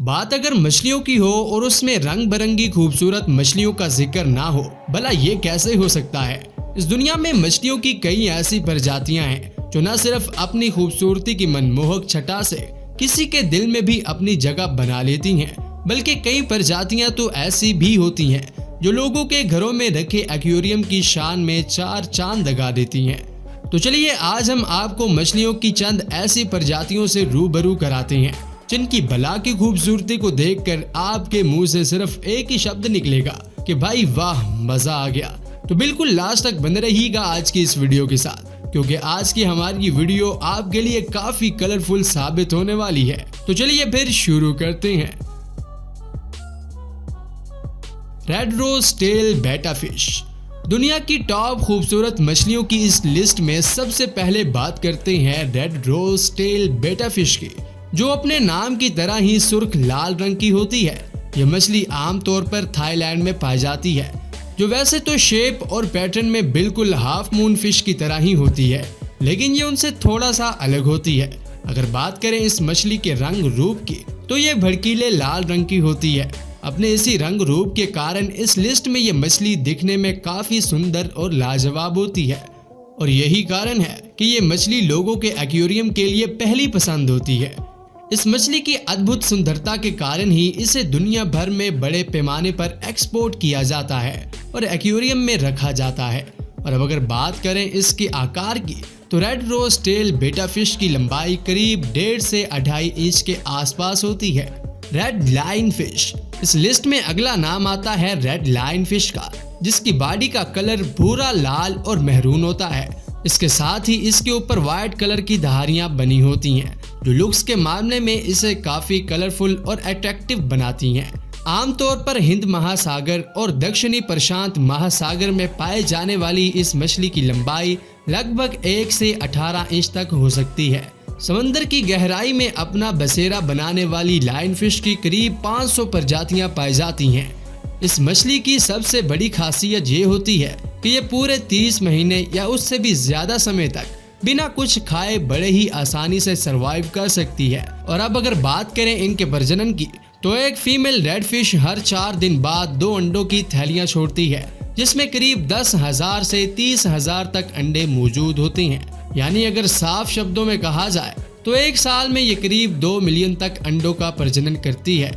बात अगर मछलियों की हो और उसमें रंग बिरंगी खूबसूरत मछलियों का जिक्र ना हो, भला ये कैसे हो सकता है। इस दुनिया में मछलियों की कई ऐसी प्रजातियां हैं जो न सिर्फ अपनी खूबसूरती की मनमोहक छटा से किसी के दिल में भी अपनी जगह बना लेती हैं, बल्कि कई प्रजातियां तो ऐसी भी होती हैं जो लोगों के घरों में रखे एक्वेरियम की शान में चार चांद लगा देती हैं। तो चलिए आज हम आपको मछलियों की चंद ऐसी प्रजातियों से रूबरू कराते हैं जिनकी भला की खूबसूरती को देखकर आपके मुंह से सिर्फ एक ही शब्द निकलेगा कि भाई वाह, मजा आ गया। तो बिल्कुल लास्ट तक बने रहिएगा आज की इस वीडियो के साथ, क्योंकि आज की हमारी वीडियो आपके लिए काफी कलरफुल साबित होने वाली है। तो चलिए फिर शुरू करते हैं। रेड रोज टेल बेटा फिश। दुनिया की टॉप खूबसूरत मछलियों की इस लिस्ट में सबसे पहले बात करते हैं रेड रोज टेल बेटा फिश की, जो अपने नाम की तरह ही सुर्ख लाल रंग की होती है। यह मछली आमतौर पर थाईलैंड में पाई जाती है, जो वैसे तो शेप और पैटर्न में बिल्कुल हाफ मून फिश की तरह ही होती है, लेकिन ये उनसे थोड़ा सा अलग होती है। अगर बात करें इस मछली के रंग रूप की, तो ये भड़कीले लाल रंग की होती है। अपने इसी रंग रूप के कारण इस लिस्ट में ये मछली दिखने में काफी सुंदर और लाजवाब होती है, और यही कारण है कि ये मछली लोगों के एक्वेरियम के लिए पहली पसंद होती है। इस मछली की अद्भुत सुंदरता के कारण ही इसे दुनिया भर में बड़े पैमाने पर एक्सपोर्ट किया जाता है और एक्वेरियम में रखा जाता है। और अब अगर बात करें इसके आकार की, तो रेड रोज टेल बेटा फिश की लंबाई करीब 1.5 से 2.5 इंच के आसपास होती है। Red line fish. इस लिस्ट में अगला नाम आता है रेड लाइन फिश का, जिसकी बॉडी का कलर भूरा, लाल और मेहरून होता है। इसके साथ ही इसके ऊपर व्हाइट कलर की धारियां बनी होती हैं, जो लुक्स के मामले में इसे काफी कलरफुल और अट्रैक्टिव बनाती हैं। आमतौर पर हिंद महासागर और दक्षिणी प्रशांत महासागर में पाए जाने वाली इस मछली की लंबाई लगभग 1 से 18 इंच तक हो सकती है। समंदर की गहराई में अपना बसेरा बनाने वाली लाइन फिश की करीब 500 प्रजातियां पाई जाती हैं। इस मछली की सबसे बड़ी खासियत ये होती है कि ये पूरे 30 महीने या उससे भी ज्यादा समय तक बिना कुछ खाए बड़े ही आसानी से सरवाइव कर सकती है। और अब अगर बात करें इनके प्रजनन की, तो एक फीमेल रेड फिश हर 4 दिन बाद 2 अंडों की थैलियां छोड़ती है, जिसमें करीब 10,000 से 30,000 तक अंडे मौजूद होते हैं। यानी अगर साफ शब्दों में कहा जाए तो एक साल में ये करीब 2 मिलियन तक अंडों का प्रजनन करती है।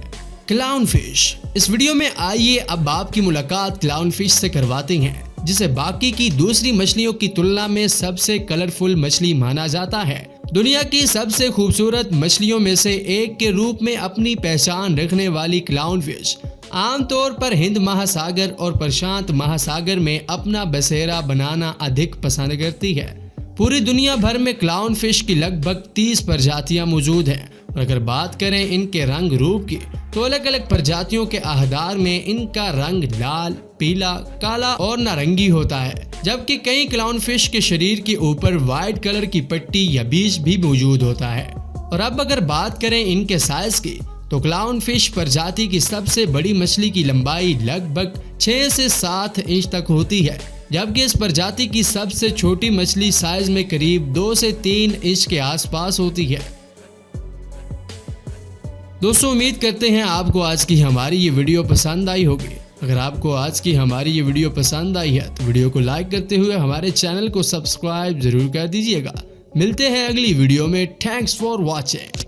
Clown fish. इस वीडियो में आइए अब आपकी मुलाकात क्लाउन फिश से करवाते हैं, जिसे बाकी की दूसरी मछलियों की तुलना में सबसे कलरफुल मछली माना जाता है। दुनिया की सबसे खूबसूरत मछलियों में से एक के रूप में अपनी पहचान रखने वाली क्लाउन फिश आमतौर पर हिंद महासागर और प्रशांत महासागर में अपना बसेरा बनाना अधिक पसंद करती है। पूरी दुनिया भर में क्लाउन फिश की लगभग 30 प्रजातियां मौजूद हैं। और अगर बात करें इनके रंग रूप की, तो अलग अलग प्रजातियों के आधार में इनका रंग लाल, पीला, काला और नारंगी होता है, जबकि कई क्लाउन फिश के शरीर के ऊपर व्हाइट कलर की पट्टी या बीज भी मौजूद होता है। और अब अगर बात करें इनके साइज की, तो क्लाउन फिश प्रजाति की सबसे बड़ी मछली की लंबाई लगभग 6 से 7 इंच तक होती है, जबकि इस प्रजाति की सबसे छोटी मछली साइज में करीब 2 से 3 इंच के आसपास होती है। दोस्तों, उम्मीद करते हैं आपको आज की हमारी ये वीडियो पसंद आई होगी। अगर आपको आज की हमारी ये वीडियो पसंद आई है तो वीडियो को लाइक करते हुए हमारे चैनल को सब्सक्राइब जरूर कर दीजिएगा। मिलते हैं अगली वीडियो में। Thanks for watching.